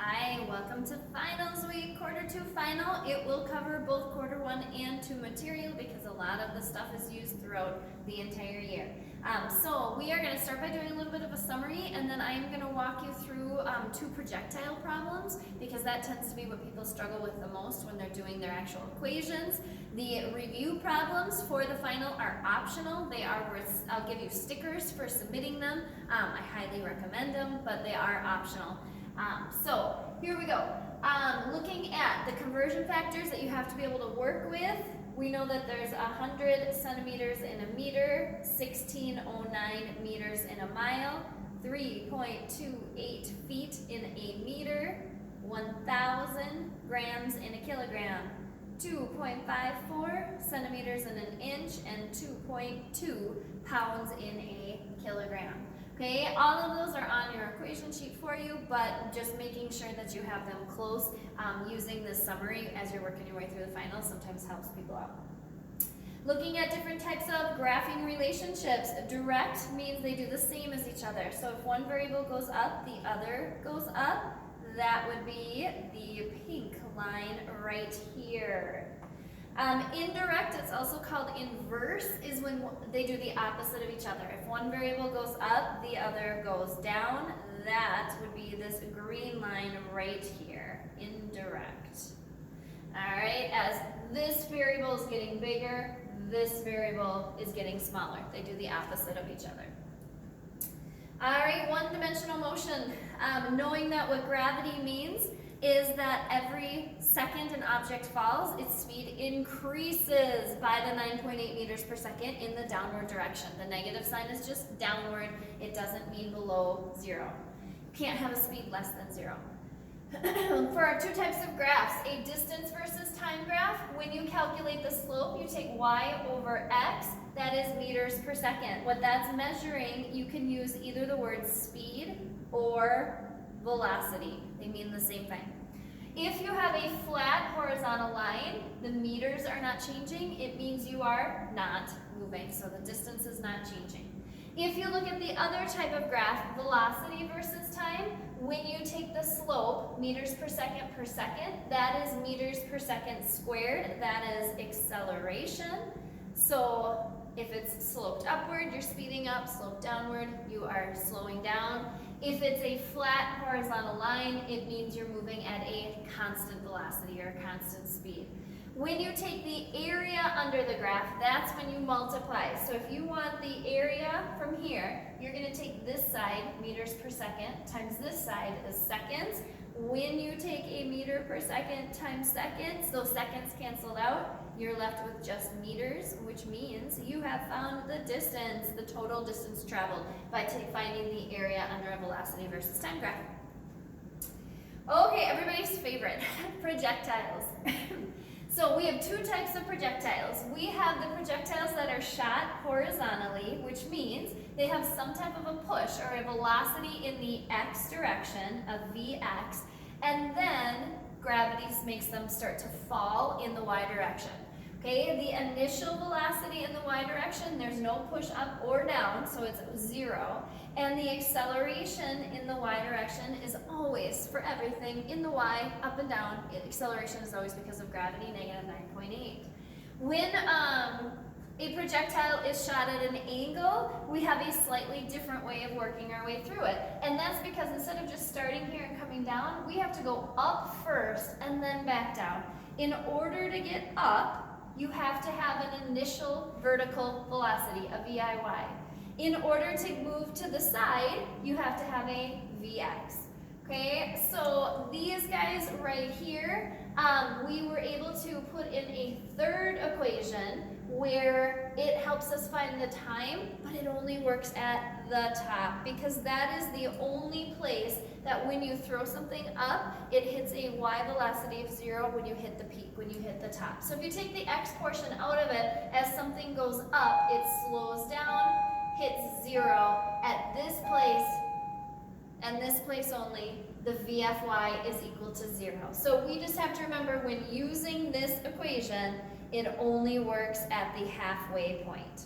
Hi, welcome to Finals Week, Quarter 2 final. It will cover both Quarter 1 and 2 material because a lot of the stuff is used throughout the entire year. So we are going to start by doing a little bit of a summary, and then I'm going to walk you through 2 projectile problems because that tends to be what people struggle with the most when they're doing their actual equations. The review problems for the final are optional. They are worth, I'll give you stickers for submitting them. I highly recommend them, but they are optional. So here we go. Looking at the conversion factors that you have to be able to work with, we know that there's 100 centimeters in a meter, 1609 meters in a mile, 3.28 feet in a meter, 1,000 grams in a kilogram, 2.54 centimeters in an inch, and 2.2 pounds in a kilogram. Okay, all of those are on your equation sheet for you, but just making sure that you have them close using this summary as you're working your way through the final sometimes helps people out. Looking at different types of graphing relationships, direct means they do the same as each other. So if one variable goes up, the other goes up. That would be the pink line right here. Indirect, it's also called inverse, is when they do the opposite of each other. If one variable goes up, the other goes down. That would be this green line right here, indirect. All right, as this variable is getting bigger, this variable is getting smaller. They do the opposite of each other. All right, one-dimensional motion. Knowing that what gravity means is that every second an object falls, its speed increases by the 9.8 meters per second in the downward direction. The negative sign is just downward. It doesn't mean below 0. You can't have a speed less than 0. For our 2 types of graphs, a distance versus time graph, when you calculate the slope, you take y over x, that is meters per second. What that's measuring, you can use either the word speed or velocity. They mean the same thing. If you have a flat horizontal line, the meters are not changing. It means you are not moving, so the distance is not changing. If you look at the other type of graph, velocity versus time, when you take the slope, meters per second, that is meters per second squared. That is acceleration. So if it's sloped upward, you're speeding up. Sloped downward, you are slowing down. If it's a flat horizontal line, it means you're moving at a constant velocity or constant speed. When you take the area under the graph, that's when you multiply. So if you want the area from here, you're going to take this side, meters per second, times this side is seconds. When you take a meter per second times seconds, those seconds canceled out, you're left with just meters, which means you have found the distance, the total distance traveled, by finding the area under a velocity versus time graph. Okay, everybody's favorite, projectiles. So we have 2 types of projectiles. We have the projectiles that are shot horizontally, which means they have some type of a push or a velocity in the x direction, a vx, and then gravity makes them start to fall in the y direction. Okay, the initial velocity in the y direction, there's no push up or down, so it's 0. And the acceleration in the y direction is always, for everything, in the y, up and down. Acceleration is always because of gravity, negative 9.8. When a projectile is shot at an angle, we have a slightly different way of working our way through it. And that's because instead of just starting here and coming down, we have to go up first and then back down. In order to get up, you have to have an initial vertical velocity, a VIY. In order to move to the side, you have to have a Vx. Okay, so these guys right here, we were able to put in a 3rd equation where it helps us find the time, but it only works at the top because that is the only place that when you throw something up, it hits a y velocity of 0 when you hit the peak, when you hit the top. So if you take the x portion out of it, as something goes up, it slows down, hits 0 at this place, and this place only, the VFY is equal to 0. So we just have to remember when using this equation, it only works at the halfway point.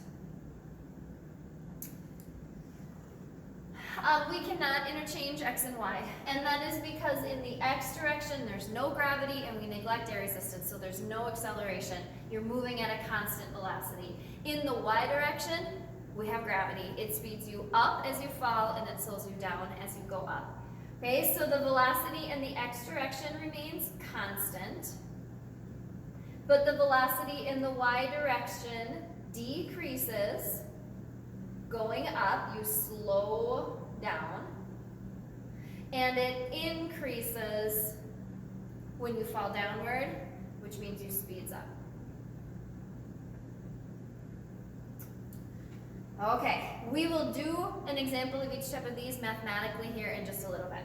We cannot interchange x and y, and that is because in the x direction there's no gravity and we neglect air resistance, so there's no acceleration. You're moving at a constant velocity. In the y direction, we have gravity. It speeds you up as you fall and it slows you down as you go up. Okay, so the velocity in the x direction remains constant, but the velocity in the y direction decreases. Going up, you slow down, and it increases when you fall downward, which means you speeds up. Okay, we will do an example of each step of these mathematically here in just a little bit.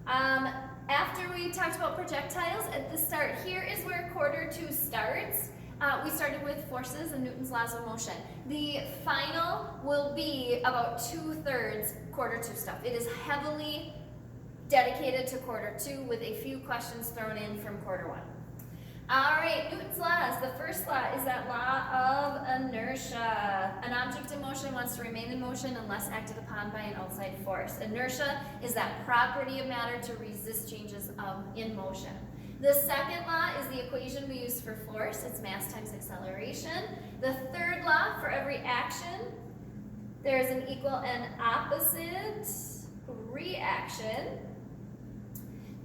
After we talked about projectiles, at the start, here is where quarter 2 starts. We started with forces and Newton's laws of motion. The final will be about 2/3 quarter 2 stuff. It is heavily dedicated to quarter 2 with a few questions thrown in from quarter 1. All right, Newton's laws. The first law is that law of inertia. An object in motion wants to remain in motion unless acted upon by an outside force. Inertia is that property of matter to resist changes in motion. The second law is the equation we use for force. It's mass times acceleration. The third law, for every action, there is an equal and opposite reaction.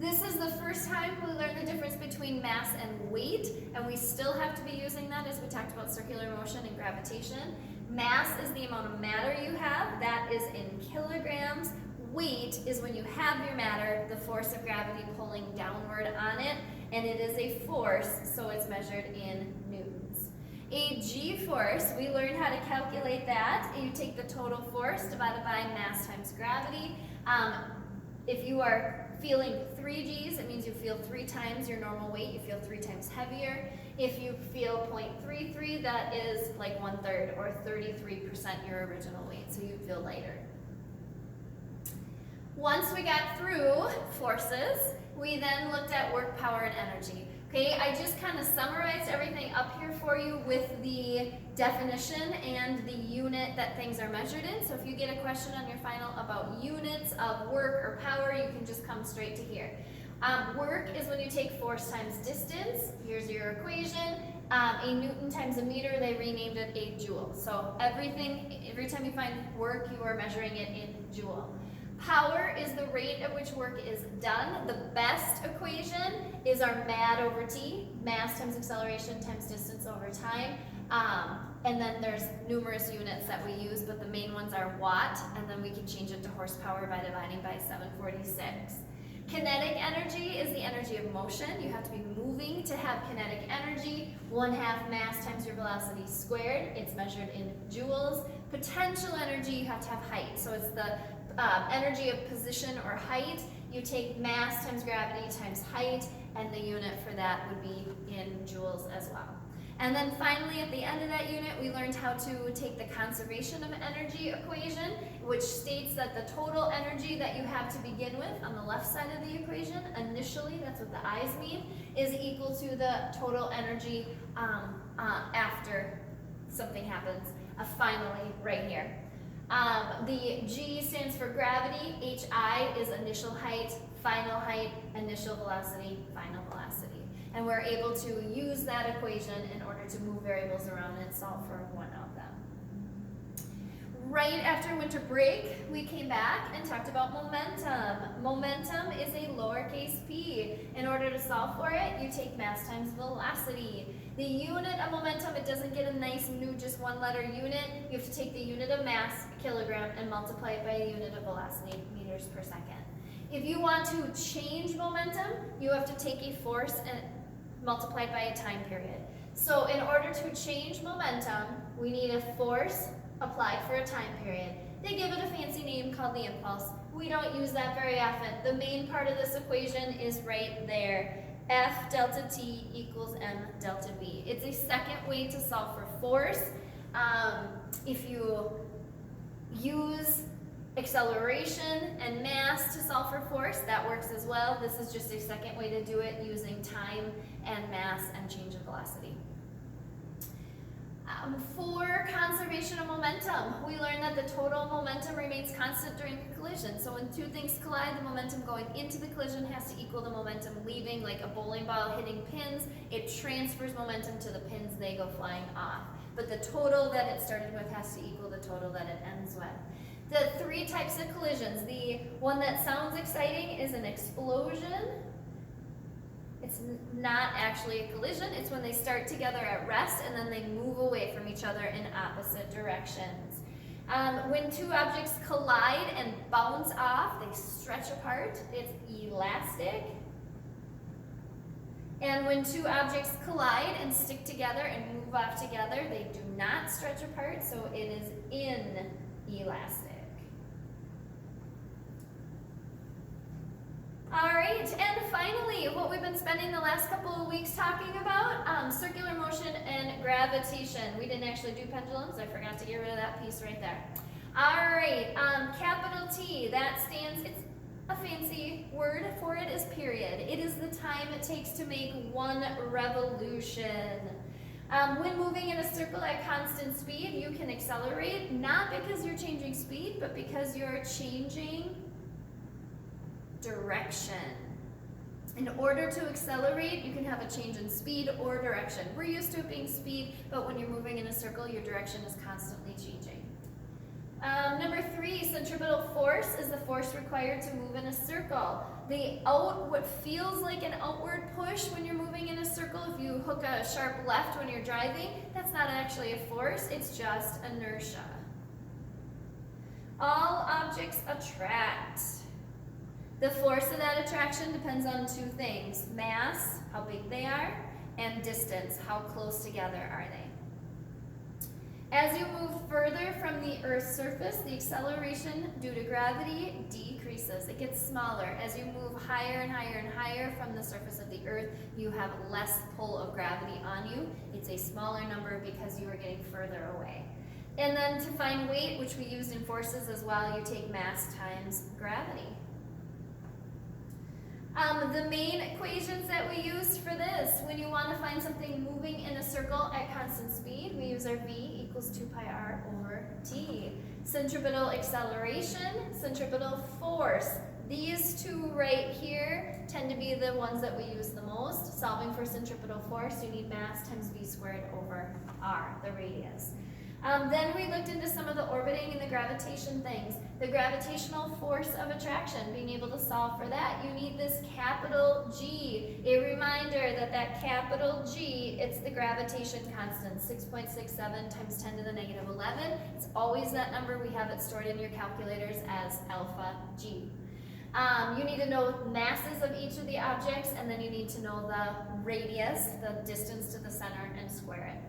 This is the first time we learn the difference between mass and weight, and we still have to be using that as we talked about circular motion and gravitation. Mass is the amount of matter you have. That is in kilograms. Weight is when you have your matter, the force of gravity pulling downward on it, and it is a force, so it's measured in newtons. A g-force, we learned how to calculate that. You take the total force divided by mass times gravity. If you are feeling 3 G's, it means you feel 3 times your normal weight, you feel 3 times heavier. If you feel 0.33, that is like 1/3 or 33% your original weight, so you feel lighter. Once we got through forces, we then looked at work, power, and energy. Okay, I just kind of summarized everything up here for you with the definition and the unit that things are measured in. So if you get a question on your final about units of work or power, you can just come straight to here. Work is when you take force times distance. Here's your equation. A Newton times a meter, they renamed it a joule. So every time you find work, you are measuring it in joule. Power is the rate at which work is done. The best equation is our MAD over T, mass times acceleration times distance over time. And then there's numerous units that we use, but the main ones are watt, and then we can change it to horsepower by dividing by 746. Kinetic energy is the energy of motion. You have to be moving to have kinetic energy. 1/2 mass times your velocity squared. It's measured in joules. Potential energy, you have to have height. So it's the energy of position or height. You take mass times gravity times height, and the unit for that would be in joules as well. And then finally, at the end of that unit, we learned how to take the conservation of energy equation, which states that the total energy that you have to begin with on the left side of the equation, initially, that's what the I's mean, is equal to the total energy after something happens, finally, right here. The G stands for gravity, HI is initial height, initial velocity, final velocity. And we're able to use that equation in order to move variables around and solve for one of them. Right after winter break, we came back and talked about momentum. Momentum is a lowercase p. In order to solve for it, you take mass times velocity. The unit of momentum, it doesn't get a nice new just one letter unit. You have to take the unit of mass, kilogram, and multiply it by a unit of velocity, meters per second. If you want to change momentum, you have to take a force and multiply it by a time period. So in order to change momentum, we need a force applied for a time period. They give it a fancy name called the impulse. We don't use that very often. The main part of this equation is right there. F delta T equals M delta V. It's a second way to solve for force. If you use acceleration and mass to solve for force, that works as well. This is just a second way to do it using time and mass and change of velocity. For conservation of momentum, we learned that the total momentum remains constant during a collision. So when two things collide, the momentum going into the collision has to equal the momentum leaving, like a bowling ball hitting pins. It transfers momentum to the pins, they go flying off. But the total that it started with has to equal the total that it ends with. The three types of collisions. The one that sounds exciting is an explosion. It's not actually a collision. It's when they start together at rest and then they move away from each other in opposite directions. When two objects collide and bounce off, they stretch apart. It's elastic. And when two objects collide and stick together and move off together, they do not stretch apart, so it is inelastic. All right, and finally, what we've been spending the last couple of weeks talking about, circular motion and gravitation. We didn't actually do pendulums. I forgot to get rid of that piece right there. All right, capital T, that stands, it's a fancy word for it is period. It is the time it takes to make one revolution. When moving in a circle at constant speed, you can accelerate, not because you're changing speed, but because you're changing direction. In order to accelerate, you can have a change in speed or direction. We're used to it being speed, but when you're moving in a circle, your direction is constantly changing. Number 3, centripetal force is the force required to move in a circle. What feels like an outward push when you're moving in a circle, if you hook a sharp left when you're driving, that's not actually a force, it's just inertia. All objects attract. The force of that attraction depends on two things: mass, how big they are, and distance, how close together are they. As you move further from the Earth's surface, the acceleration due to gravity decreases. It gets smaller. As you move higher and higher and higher from the surface of the Earth, you have less pull of gravity on you. It's a smaller number because you are getting further away. And then to find weight, which we used in forces as well, you take mass times gravity. The main equations that we used for this, when you want to find something moving in a circle at constant speed, we use our V equals 2 pi r over t. Centripetal acceleration, centripetal force. These two right here tend to be the ones that we use the most. Solving for centripetal force, you need mass times v squared over r, the radius. Then we looked into some of the orbiting and the gravitation things. The gravitational force of attraction, being able to solve for that, you need this capital G. A reminder that that capital G, it's the gravitation constant, 6.67 times 10 to the negative 11. It's always that number. We have it stored in your calculators as alpha G. You need to know masses of each of the objects, and then you need to know the radius, the distance to the center, and square it.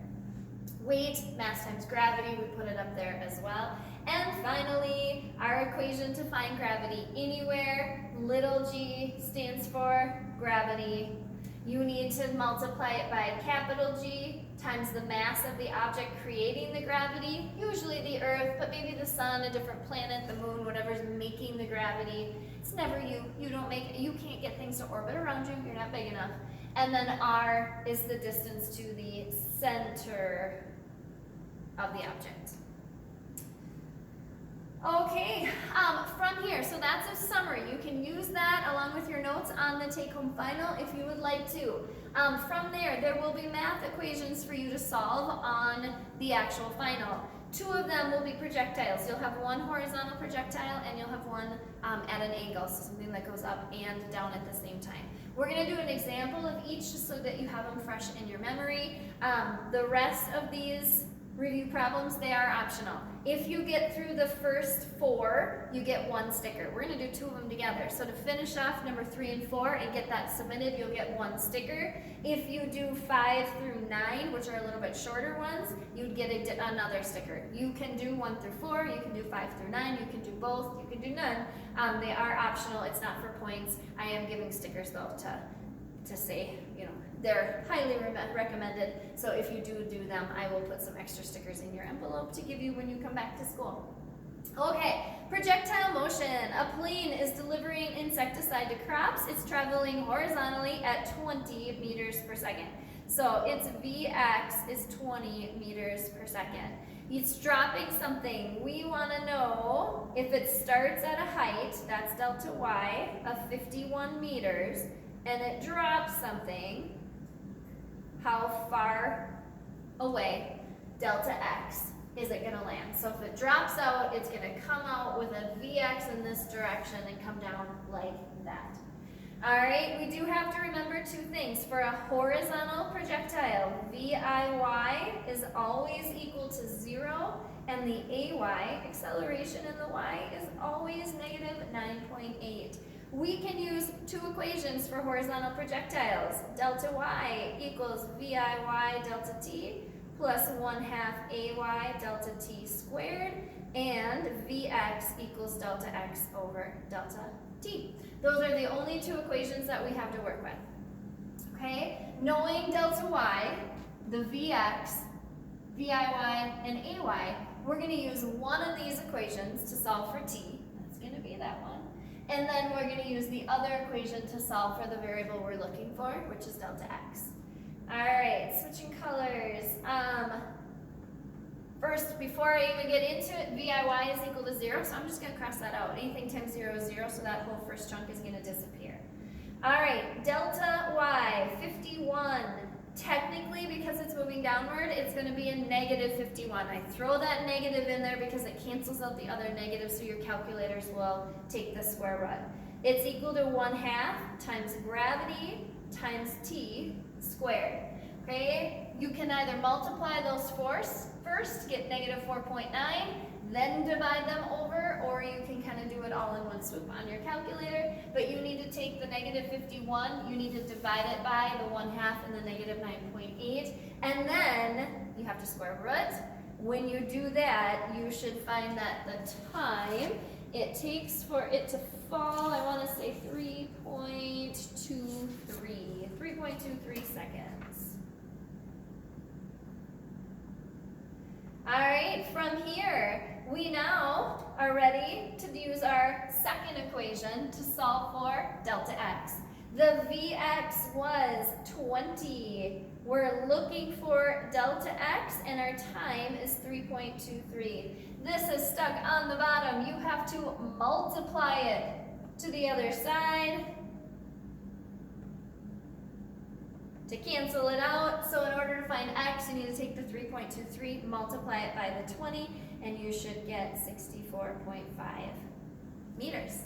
Weight, mass times gravity, we put it up there as well. And finally, our equation to find gravity anywhere, little g stands for gravity. You need to multiply it by capital G times the mass of the object creating the gravity, usually the Earth, but maybe the sun, a different planet, the moon, whatever's making the gravity. It's never you. You can't get things to orbit around you. You're not big enough. And then r is the distance to the center of the object. Okay, from here, so that's a summary. You can use that along with your notes on the take-home final if you would like to. From there will be math equations for you to solve on the actual final. 2 of them will be projectiles. You'll have one horizontal projectile and you'll have one at an angle, so something that goes up and down at the same time. We're going to do an example of each just so that you have them fresh in your memory. The rest of these review problems, they are optional. If you get through the first 4, you get 1 sticker. We're going to do 2 of them together. So to finish off number 3 and 4 and get that submitted, you'll get 1 sticker. If you do 5 through 9, which are a little bit shorter ones, you'd get another sticker. You can do 1 through 4, you can do 5 through 9, you can do both, you can do none. They are optional, it's not for points. I am giving stickers though to say, they're highly recommended, so if you do them, I will put some extra stickers in your envelope to give you when you come back to school. Okay, projectile motion. A plane is delivering insecticide to crops. It's traveling horizontally at 20 meters per second. So its Vx is 20 meters per second. It's dropping something. We want to know if it starts at a height, that's delta y, of 51 meters, and it drops something, how far away, delta x, is it going to land. So if it drops out, it's going to come out with a Vx in this direction and come down like that. All right, we do have to remember two things. For a horizontal projectile, VIY is always equal to 0, and the AY, acceleration in the y, is always negative 9.8. We can use two equations for horizontal projectiles. Delta y equals VIY delta t plus 1/2 AY delta t squared, and Vx equals delta x over delta t. Those are the only two equations that we have to work with. Okay? Knowing delta y, the Vx, VIY, and AY, we're going to use one of these equations to solve for t. That's going to be that one. And then we're going to use the other equation to solve for the variable we're looking for, which is delta x. All right, switching colors. First, before I even get into it, VIY is equal to 0, so I'm just going to cross that out. Anything times 0 is 0, so that whole first chunk is going to disappear. All right, delta y, 51. Technically, because it's moving downward, it's going to be a negative 51. I throw that negative in there because it cancels out the other negatives, so your calculators will take the square root. It's equal to 1/2 times gravity times t squared. Okay, you can either multiply those first, get negative 4.9, then divide them over, or you can kind of do it all in one swoop on your calculator. But you need to take the negative 51, you need to divide it by the 1/2 and the negative 9.8, and then you have to square root. When you do that, you should find that the time it takes for it to fall, I want to say 3.23 seconds. All right, from here, we now are ready to use our second equation to solve for delta x. The Vx was 20. We're looking for delta x, and our time is 3.23. This is stuck on the bottom. You have to multiply it to the other side to cancel it out. So in order to find x, you need to take the 3.23, multiply it by the 20, and you should get 64.5 meters.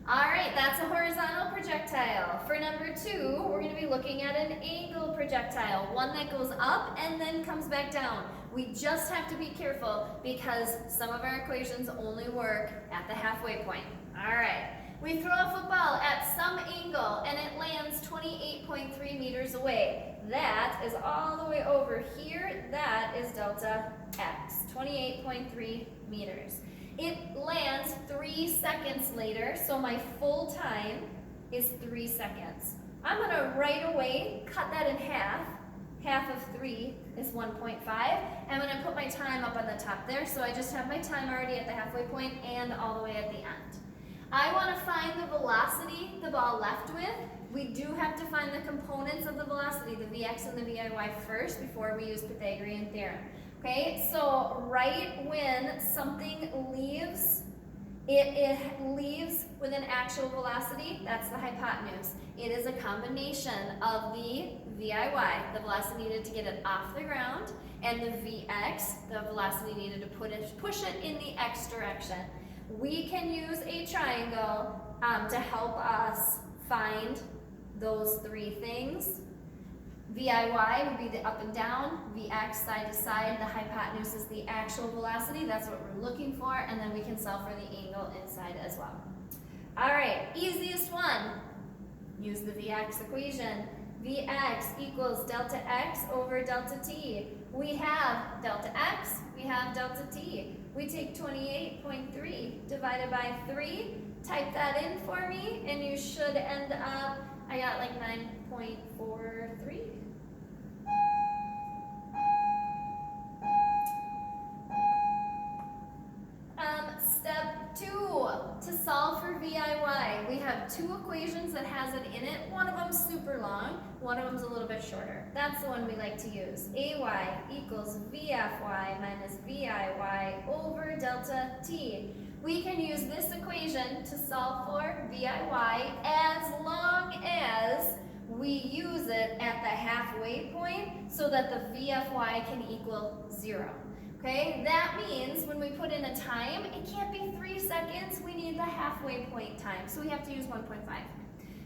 All right, that's a horizontal projectile. For number 2, we're going to be looking at an angle projectile, one that goes up and then comes back down. We just have to be careful because some of our equations only work at the halfway point. All right. We throw a football at some angle and it lands 28.3 meters away. That is all the way over here. That is delta x, 28.3 meters. It lands 3 seconds later, so my full time is 3 seconds. I'm going to right away cut that in half. Half of 3 is 1.5. I'm going to put my time up on the top there, so I just have my time already at the halfway point and all the way at the end. I want to find the velocity the ball left with. We do have to find the components of the velocity, the Vx and the Viy first before we use Pythagorean theorem. Okay, so right when something leaves, it leaves with an actual velocity, that's the hypotenuse. It is a combination of the Viy, the velocity needed to get it off the ground, and the Vx, the velocity needed to push it in the x direction. We can use a triangle to help us find those 3 things. Viy would be the up and down, Vx side to side, the hypotenuse is the actual velocity, that's what we're looking for, and then we can solve for the angle inside as well. All right, easiest one, use the Vx equation. Vx equals delta x over delta t. We have delta x, we have delta t. We take 28.3 divided by 3, type that in for me, and you should end up, I got like 9.43. Step 2, to solve for VIY. We have two equations that has it in it. One of them's super long, one of them's a little bit shorter. That's the one we like to use. AY equals VFY minus VIY over delta T. We can use this equation to solve for VIY as long as we use it at the halfway point so that the VFY can equal 0. Okay, that means when we put in a time, it can't be 3 seconds, we need the halfway point time, so we have to use 1.5.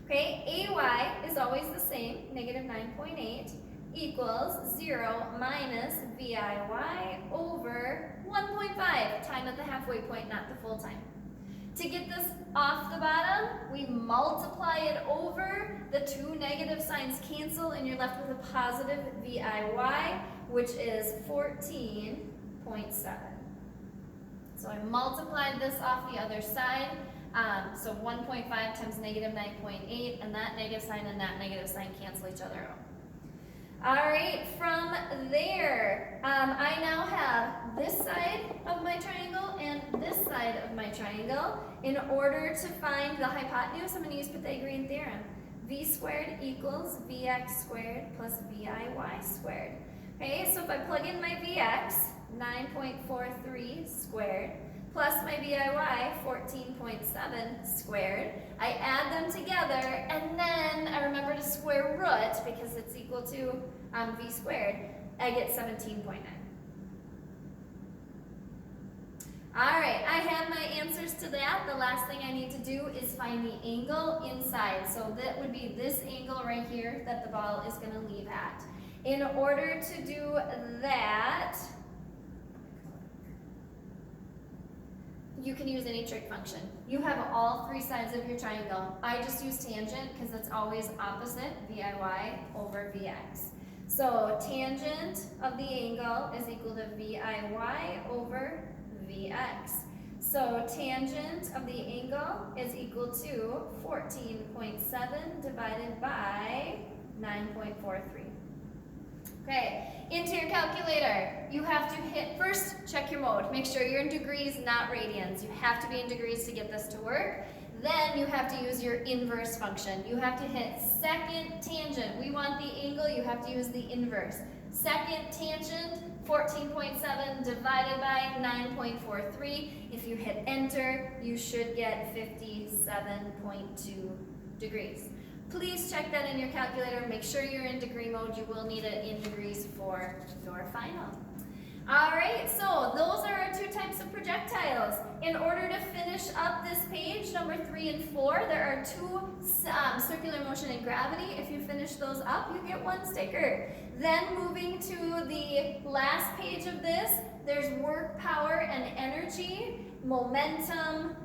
Okay, AY is always the same, negative 9.8, equals 0 minus VIY over 1.5, time at the halfway point, not the full time. To get this off the bottom, we multiply it over, the two negative signs cancel, and you're left with a positive VIY, which is 14.7. So I multiplied this off the other side, so 1.5 times negative 9.8, and that negative sign and that negative sign cancel each other out. All right, from there, I now have this side of my triangle and this side of my triangle. In order to find the hypotenuse, I'm going to use Pythagorean theorem. V squared equals Vx squared plus VIY squared. Okay, so if I plug in my Vx, 9.43 squared, plus my VIY, 14.7 squared. I add them together, and then I remember to square root, because it's equal to V squared. I get 17.9. Alright, I have my answers to that. The last thing I need to do is find the angle inside. So that would be this angle right here that the ball is going to leave at. In order to do that, you can use any trig function. You have all three sides of your triangle. I just use tangent because it's always opposite, VIY over Vx. So tangent of the angle is equal to VIY over Vx. So tangent of the angle is equal to 14.7 divided by 9.43. Okay, into your calculator, you have to hit, first check your mode. Make sure you're in degrees, not radians. You have to be in degrees to get this to work. Then you have to use your inverse function. You have to hit second tangent. We want the angle, you have to use the inverse. Second tangent, 14.7 divided by 9.43. If you hit enter, you should get 57.2 degrees. Please check that in your calculator. Make sure you're in degree mode. You will need it in degrees for your final. All right, so those are our two types of projectiles. In order to finish up this page, number 3 and 4, there are two circular motion and gravity. If you finish those up, you get 1 sticker. Then moving to the last page of this, there's work, power, and energy, momentum,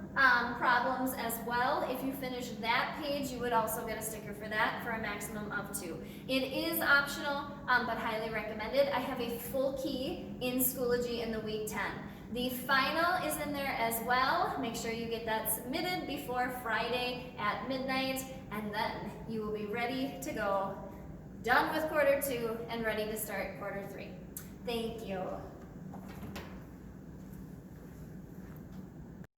problems as well. If you finish that page, you would also get a sticker for that for a maximum of 2. It is optional, but highly recommended. I have a full key in Schoology in the week 10. The final is in there as well. Make sure you get that submitted before Friday at midnight, and then you will be ready to go, done with quarter 2 and ready to start quarter 3. Thank you.